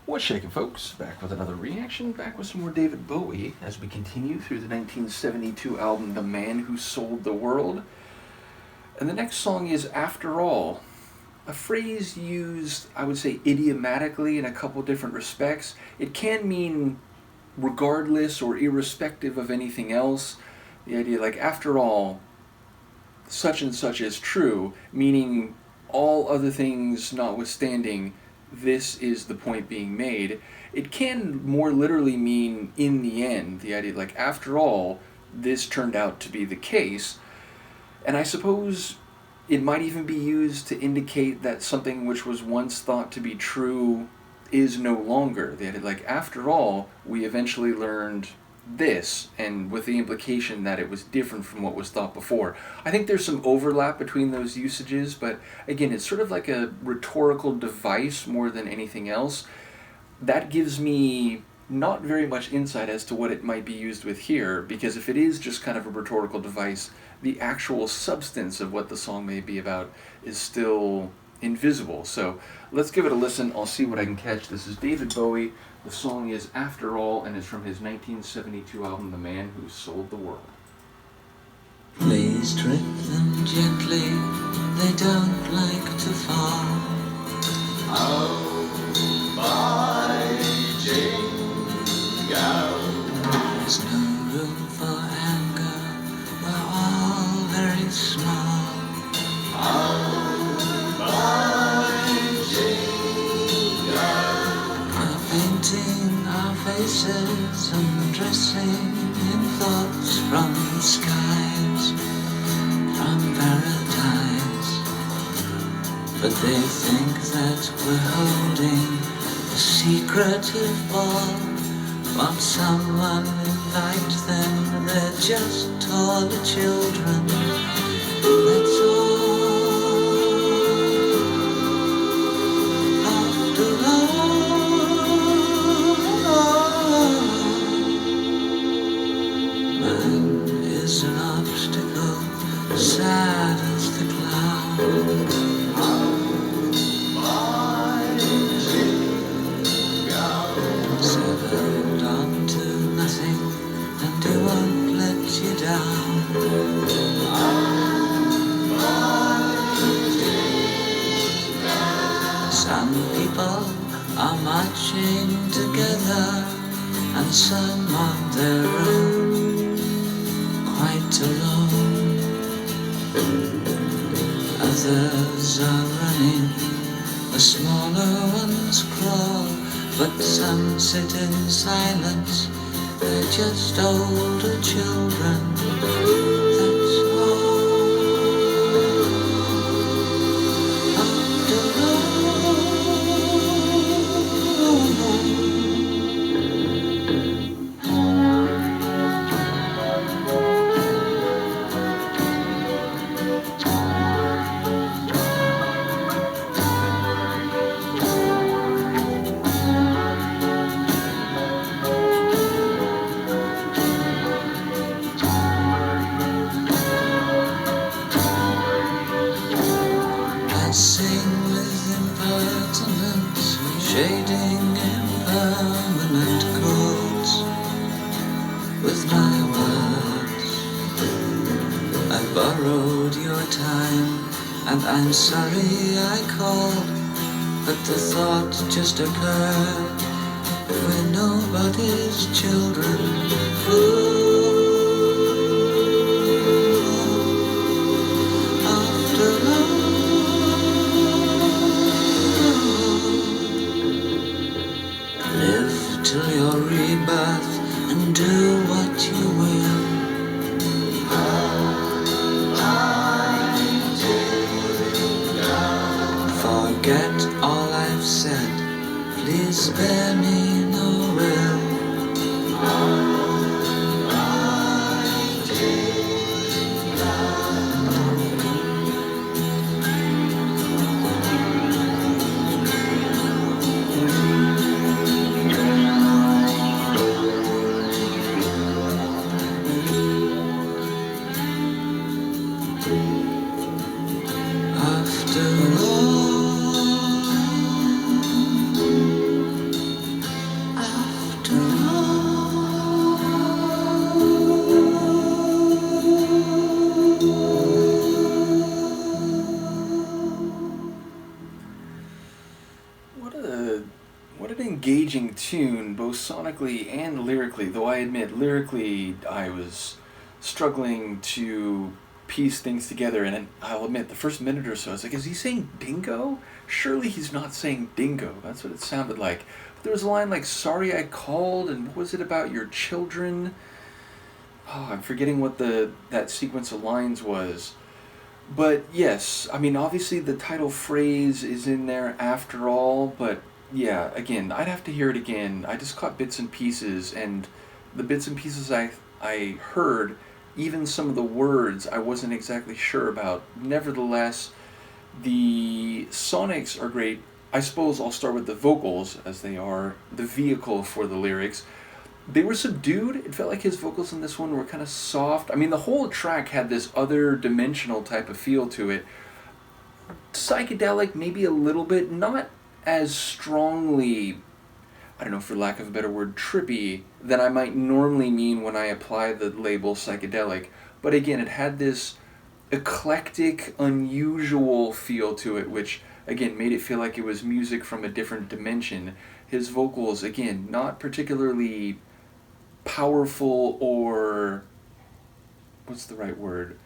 What's shaking, folks? Back with another reaction, back with some more David Bowie as we continue through the 1972 album The Man Who Sold the World. And the next song is After All, a phrase used, I would say, idiomatically in a couple different respects. It can mean regardless or irrespective of anything else. The idea, like, after all, such and such is true, meaning all other things notwithstanding, this is the point being made. It can more literally mean in the end, the idea, like, after all, this turned out to be the case. And I suppose it might even be used to indicate that something which was once thought to be true is no longer. The idea, like, after all, we eventually learned this, and with the implication that it was different from what was thought before. I think there's some overlap between those usages, but again, it's sort of like a rhetorical device more than anything else. That gives me not very much insight as to what it might be used with here, because if it is just kind of a rhetorical device, the actual substance of what the song may be about is still invisible. So let's give it a listen. I'll see what I can catch. This is David Bowie. The song is After All, and it's from his 1972 album, The Man Who Sold the World. Please tread them gently, they don't like to fall. Oh, my jingle. There's no room for anger, we're all very small. Oh, my jingle. Painting our faces and dressing in thoughts from the skies, from paradise. But they think that we're holding a secretive ball. Won't someone invite them? They're just taller children, that's all. After all, is an obstacle, sad as the cloud. My jingle. Settled onto nothing, and it won't let you down. My jingle. Some people are marching together, and some on their own, quite alone. Others are running, the smaller ones crawl, but some sit in silence, they're just older children, that's all. After shading impermanent chords with my words. I borrowed your time, and I'm sorry I called, but the thought just occurred, we're nobody's children. After all, live till your rebirth and do what you will. Forget all I've said, please spare me no will. After all, What an engaging tune, both sonically and lyrically. Though I admit, lyrically, I was struggling to piece things together. And I'll admit, the first minute or so, I was like, is he saying dingo? Surely he's not saying dingo. That's what it sounded like. But there was a line like, sorry I called, and what was it about your children? Oh, I'm forgetting what that sequence of lines was. But yes, I mean, obviously the title phrase is in there after all, but yeah, again, I'd have to hear it again. I just caught bits and pieces, and the bits and pieces I heard, even some of the words I wasn't exactly sure about. Nevertheless, the sonics are great. I suppose I'll start with the vocals, as they are the vehicle for the lyrics. They were subdued. It felt like his vocals in this one were kind of soft. I mean, the whole track had this other dimensional type of feel to it. Psychedelic, maybe a little bit, not as strongly, I don't know, for lack of a better word, trippy than I might normally mean when I apply the label psychedelic. But again, it had this eclectic, unusual feel to it, which again made it feel like it was music from a different dimension. His vocals, again, not particularly powerful or, what's the right word,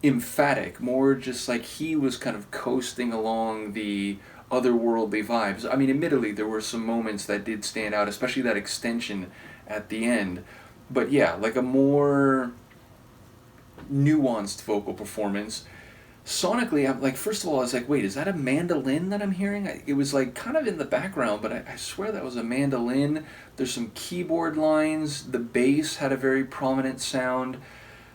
emphatic, more just like he was kind of coasting along the otherworldly vibes. I mean, admittedly, there were some moments that did stand out, especially that extension at the end. But yeah, like a more nuanced vocal performance. Sonically, I'm like, first of all, I was like, wait, is that a mandolin that I'm hearing? It was like kind of in the background, but I swear that was a mandolin. There's some keyboard lines. The bass had a very prominent sound.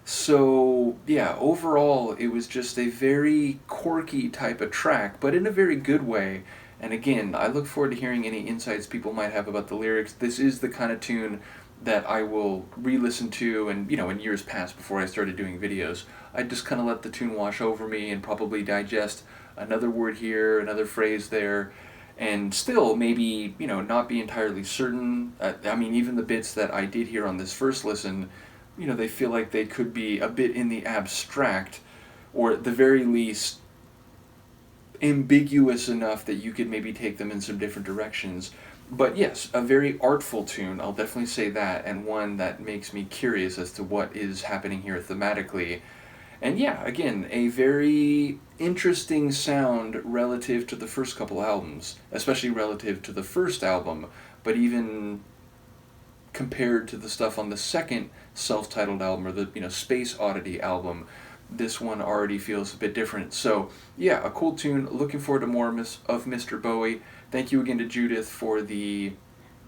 So, yeah, overall, it was just a very quirky type of track, but in a very good way. And again, I look forward to hearing any insights people might have about the lyrics. This is the kind of tune that I will re-listen to, and in years past before I started doing videos, I just kind of let the tune wash over me and probably digest another word here, another phrase there, and still maybe not be entirely certain. I mean, even the bits that I did hear on this first listen, they feel like they could be a bit in the abstract, or at the very least ambiguous enough that you could maybe take them in some different directions. But yes, a very artful tune, I'll definitely say that, and one that makes me curious as to what is happening here thematically. And yeah, again, a very interesting sound relative to the first couple albums, especially relative to the first album, but even compared to the stuff on the second self-titled album, or the Space Oddity album, this one already feels a bit different. So yeah, a cool tune. Looking forward to more of Mr. Bowie. Thank you again to Judith for the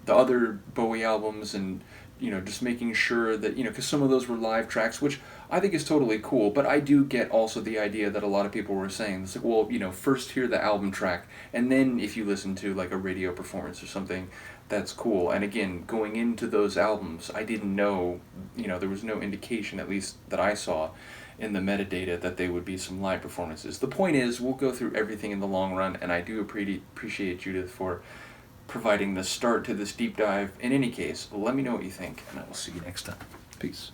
other Bowie albums, and just making sure that because some of those were live tracks, which I think is totally cool. But I do get also the idea that a lot of people were saying, it's like, well, first hear the album track, and then if you listen to like a radio performance or something, that's cool. And again, going into those albums, I didn't know, there was no indication, at least that I saw in the metadata, that they would be some live performances. The point is, we'll go through everything in the long run, and I do appreciate Judith for providing the start to this deep dive. In any case, let me know what you think, and I will see you next time. Peace.